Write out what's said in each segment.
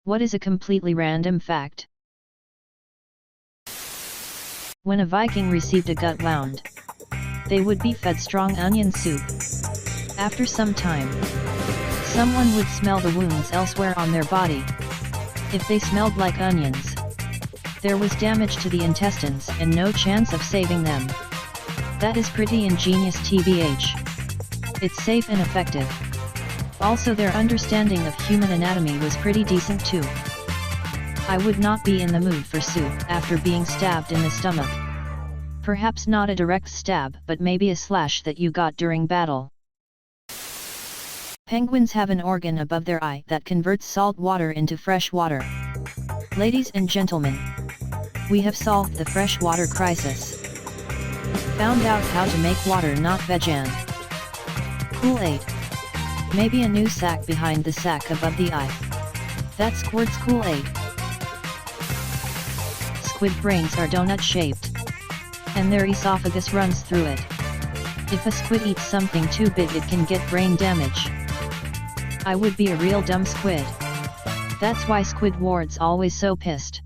What is a completely random fact? When a Viking received a gut wound, they would be fed strong onion soup. After some time, someone would smell the wounds elsewhere on their body. If they smelled like onions, there was damage to the intestines and no chance of saving them. That is pretty ingenious tbh. It's safe and effective. Also, their understanding of human anatomy was pretty decent too. I would not be in the mood for soup after being stabbed in the stomach. Perhaps not a direct stab, but maybe a slash that you got during battle. Penguins have an organ above their eye that converts salt water into fresh water. Ladies and gentlemen, we have solved the freshwater crisis. Found out how to make water not vegan. Kool-Aid. Maybe a new sac behind the sac above the eye. That squirts Kool-Aid. Squid brains are donut-shaped, and their esophagus runs through it. If a squid eats something too big, it can get brain damage. I would be a real dumb squid. That's why Squidward's always so pissed.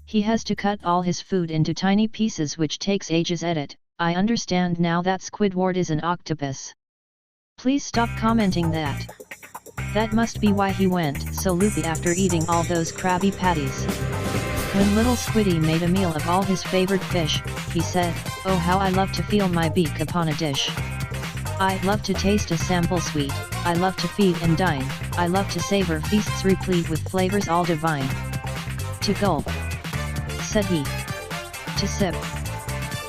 He has to cut all his food into tiny pieces, which takes ages edit. I understand now that Squidward is an octopus. Please stop commenting that. That must be why he went so loopy after eating all those Krabby Patties. When little Squiddy made a meal of all his favorite fish, he said, "Oh, how I love to feel my beak upon a dish. I love to taste a sample sweet, I love to feed and dine, I love to savor feasts replete with flavors all divine. To gulp," said he. "To sip.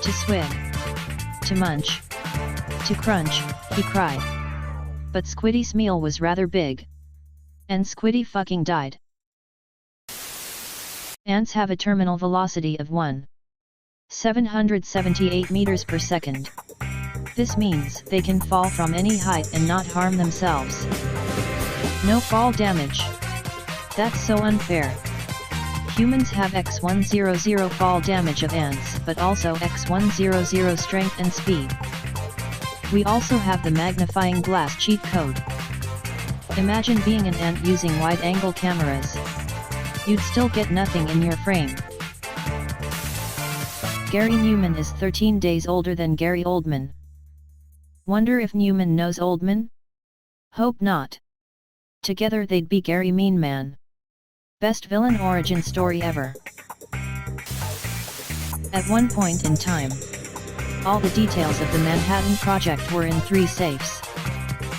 To swig. To munch. To crunch," he cried. But Squiddy's meal was rather big. And Squiddy fucking died. Ants have a terminal velocity of 1,778 meters per second. This means they can fall from any height and not harm themselves. No fall damage. That's so unfair. Humans have x100 fall damage of ants, but also x100 strength and speed. We also have the magnifying glass cheat code. Imagine being an ant using wide-angle cameras. You'd still get nothing in your frame. Gary Newman is 13 days older than Gary Oldman. Wonder if Newman knows Oldman? Hope not. Together they'd be Gary Mean Man. Best villain origin story ever. At one point in time, all the details of the Manhattan Project were in 3 safes,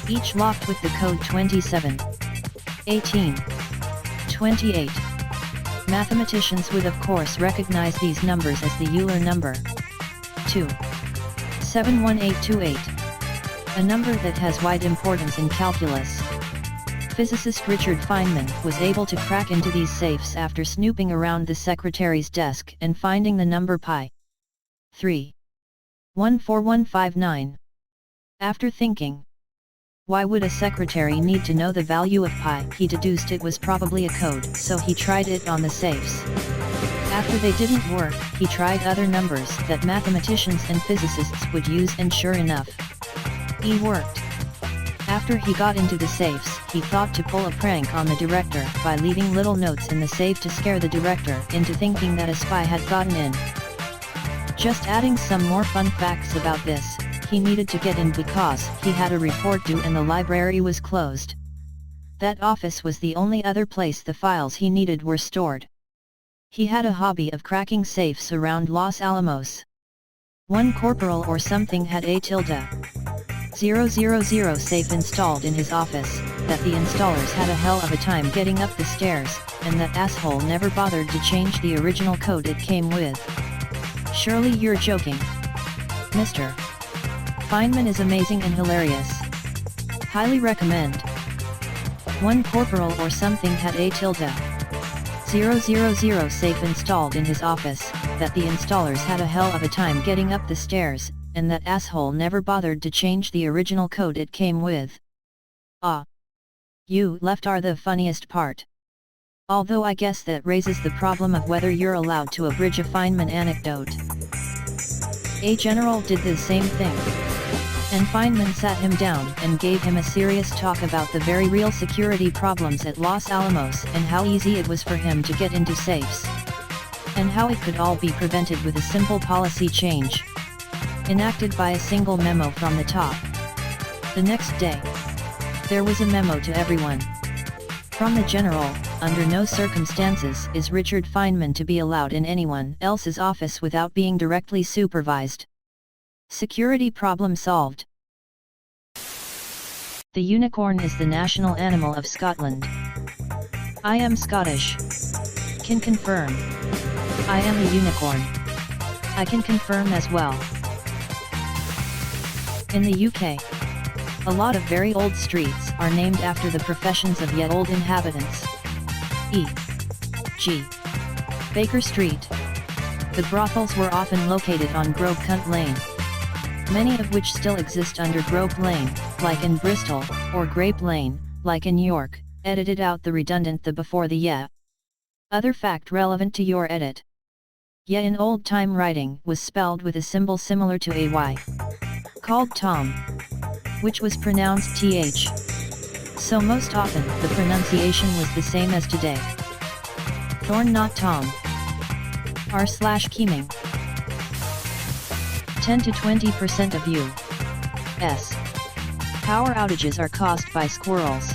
each locked with the code 27, 18, 28. Mathematicians would of course recognize these numbers as the Euler number 2, 71828, a number that has wide importance in calculus. Physicist Richard Feynman was able to crack into these safes after snooping around the secretary's desk and finding the number pi 3, 14159. After thinking, why would a secretary need to know the value of pi? He deduced it was probably a code, so he tried it on the safes. After they didn't work, he tried other numbers that mathematicians and physicists would use, and sure enough, it worked. After he got into the safes, he thought to pull a prank on the director by leaving little notes in the safe to scare the director into thinking that a spy had gotten in. Just adding some more fun facts about this, he needed to get in because he had a report due and the library was closed. That office was the only other place the files he needed were stored. He had a hobby of cracking safes around Los Alamos. One corporal or something had a .000 safe installed in his office, that the installers had a hell of a time getting up the stairs, and that asshole never bothered to change the original code it came with. Surely you're joking. Mr. Feynman is amazing and hilarious. Highly recommend. One corporal or something had a .000 safe installed in his office, that the installers had a hell of a time getting up the stairs, and that asshole never bothered to change the original code it came with. Ah. You left are the funniest part. Although I guess that raises the problem of whether you're allowed to abridge a Feynman anecdote. A general did the same thing. And Feynman sat him down and gave him a serious talk about the very real security problems at Los Alamos and how easy it was for him to get into safes. And how it could all be prevented with a simple policy change, enacted by a single memo from the top. The next day, there was a memo to everyone. From the general, under no circumstances is Richard Feynman to be allowed in anyone else's office without being directly supervised. Security problem solved. The unicorn is the national animal of Scotland. I am Scottish. Can confirm. I am a unicorn. I can confirm as well. In the UK, a lot of very old streets are named after the professions of yet old inhabitants. E.g. Baker Street. The brothels were often located on Grove Cunt Lane, many of which still exist under Grove Lane, like in Bristol, or Grape Lane, like in York, edited out the redundant the before the ye. Other fact relevant to your edit. Ye in old-time writing was spelled with a symbol similar to a Y, called Tom, which was pronounced th. So most often the pronunciation was the same as today. Thorn not Tom. r/Keeming. 10 to 20% of U.S. power outages are caused by squirrels.